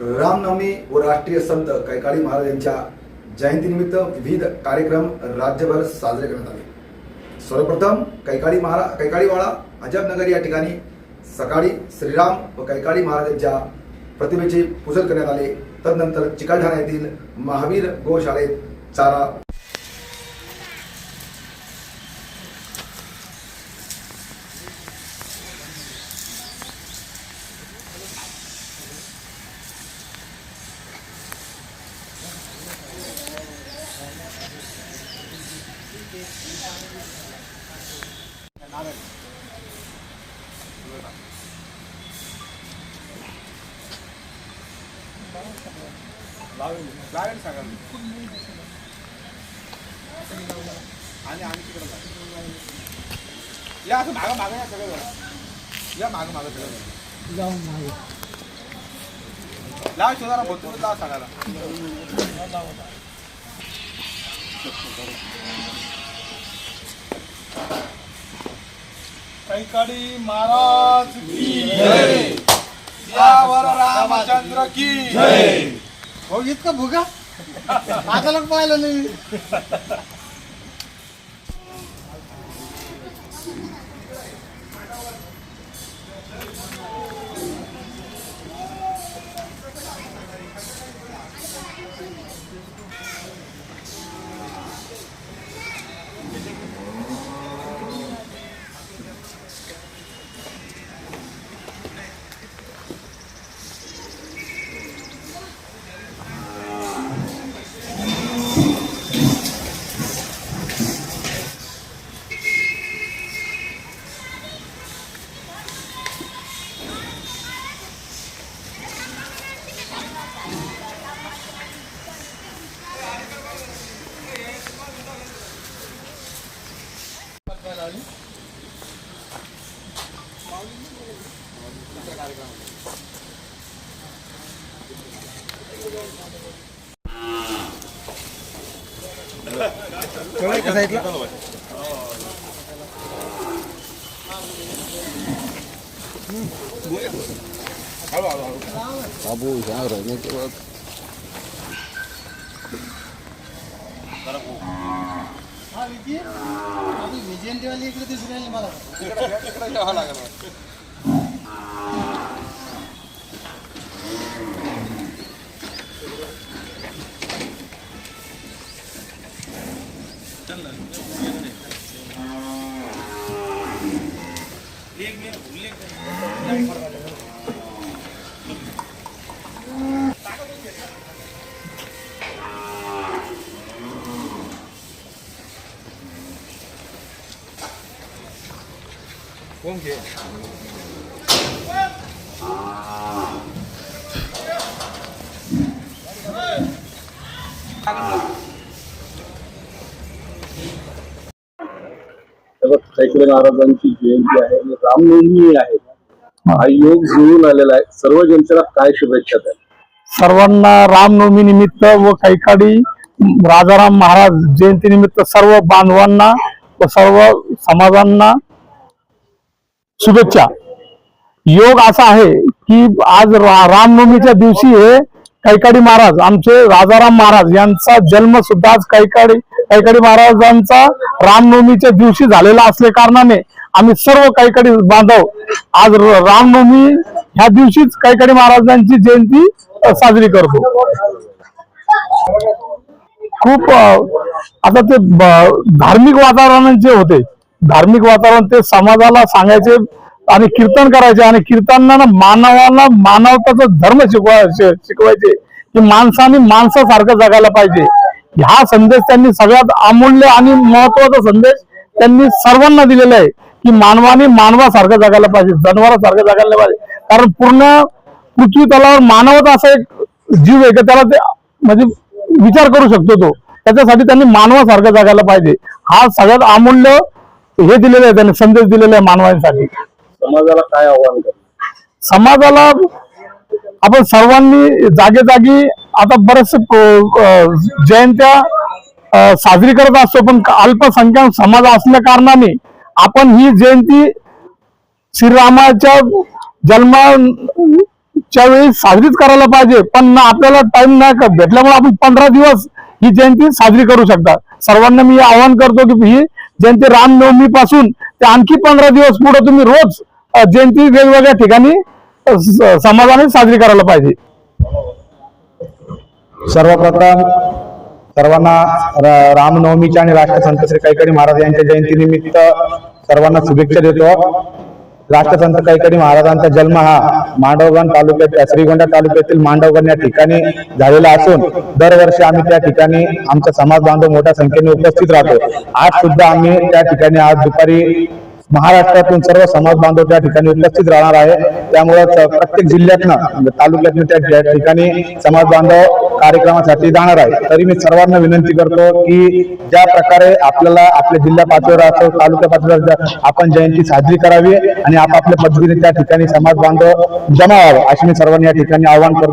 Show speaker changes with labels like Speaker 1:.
Speaker 1: रामनवमी व राष्ट्रीय संत कैकाडी महाराज यांच्या जयंतीनिमित्त विविध कार्यक्रम राज्यभर साजरे करण्यात आले। सर्वप्रथम कैकाडीवाडा अजबनगर या ठिकाणी सकाळी श्रीराम व कैकाडी महाराज यांच्या प्रतिमेचे पूजन करण्यात आले। तदनंतर चिकलठाणा येथील महावीर गोशाळेत चारा
Speaker 2: लावेल सांगा आणि तिकडे या असं मागं मागं या सगळं या मागं मागं सगळं जाऊन लाव शोधारा बोलतो लाव सांगायला कैकाडी महाराज की जय, सियावर रामचंद्र की जय। हो इतकं भुगा आता लोक पाहिलं नाही।
Speaker 3: बाबू यहाँ रहने के बाद
Speaker 2: विजयंतीवाली इकडे दिसून राहिली मला यावं लागेल। कौन के
Speaker 3: कैकाडी महाराजांची जयंती आहे आणि रामनवमी आहे। हा योग जुळून आलेला आहे। सर्व जनतेला काय शुभेच्छा द्या?
Speaker 4: सर्वांना रामनवमी निमित्त व कैकाडी राजाराम महाराज जयंती निमित्त सर्व बांधवांना व सर्व समाजांना शुभेच्छा। योग असा आहे की आज रामनवमीच्या दिवशी हे कैकाडी महाराज आमचे राजाराम महाराज यांचा जन्म सुद्धा आज कैकाडी महाराजांचा रामनवमीच्या दिवशी झालेला असल्या कारणाने आम्ही सर्व कैकाडी बांधव आज रामनवमी ह्या दिवशीच कैकाडी महाराजांची जयंती साजरी करतो। खूप आता ते धार्मिक वातावरण जे होते, धार्मिक वातावरण ते समाजाला सांगायचे आणि कीर्तन करायचे आणि कीर्तनानं मानवाला मानवताचा धर्म शिकवायचे की माणसाने माणसासारखं जगायला पाहिजे। हा संदेश त्यांनी सगळ्यात अमूल्य आणि महत्वाचा संदेश त्यांनी सर्वांना दिलेला आहे की मानवाने मानवासारखं जगायला पाहिजे, जनावरासारखं जगायला पाहिजे। कारण पूर्ण पृथ्वी तलावर मानवच असा एक जीव आहे की त्याला ते म्हणजे विचार करू शकतो तो, त्याच्यासाठी त्यांनी मानवासारखं जगायला पाहिजे। हा सगळ्यात अमूल्य हे दिलेलं आहे, त्यांनी संदेश दिलेला आहे मानवांसाठी।
Speaker 3: समाजाला काय आव्हान करणार?
Speaker 4: समाजाला आपण सर्वांनी जागेजागी आता बरेचसे जयंत्या साजरी करत असतो, पण अल्पसंख्याक समाज असल्या कारणाने आपण ही जयंती श्रीरामाच्या च्या वेळी साजरीच करायला पाहिजे, पण आपल्याला टाइम नाही भेटल्यामुळे आपण 15 दिवस ही जयंती साजरी करू शकता. सर्वांना मी आवाहन करतो की ही जयंती रामनवमी पासून ते आणखी 15 दिवस पुढे तुम्ही रोज जयंती वेगवेगळ्या ठिकाणी समाजाने साजरी करायला पाहिजे.
Speaker 5: सर्वप्रथम सर्वांना रामनवमीच्या आणि राष्ट्रसंत श्री कैकाडी महाराज यांच्या जयंतीनिमित्त सर्वांना शुभेच्छा देतो. राष्ट्रसंत कैकाडी महाराजांचा जन्म हा मांडवगण तालुक्यात श्रीगोंदा तालुक्यातील मांडवगण या ठिकाणी झालेला असून दरवर्षी आम्ही त्या ठिकाणी आमचा समाज बांधव मोठ्या संख्येने उपस्थित राहतो. आज सुद्धा आम्ही त्या ठिकाणी आज दुपारी महाराष्ट्रातून सर्व समाज बांधव त्या ठिकाणी उपस्थित राहणार आहे. त्यामुळे प्रत्येक जिल्ह्यातनं तालुक्यातनं त्या ठिकाणी समाज बांधव कार्यक्रमासाठी जाणार आहे. तरी मी सर्वांना विनंती करतो की ज्या प्रकारे आपल्याला आपल्या जिल्हा पातळीवर असो तालुका पातळीवर आपण जयंती साजरी करावी आणि आपापल्या पद्धतीने त्या ठिकाणी समाज बांधव जमा व्हावा अशी मी सर्वांनी या ठिकाणी आवाहन करतो.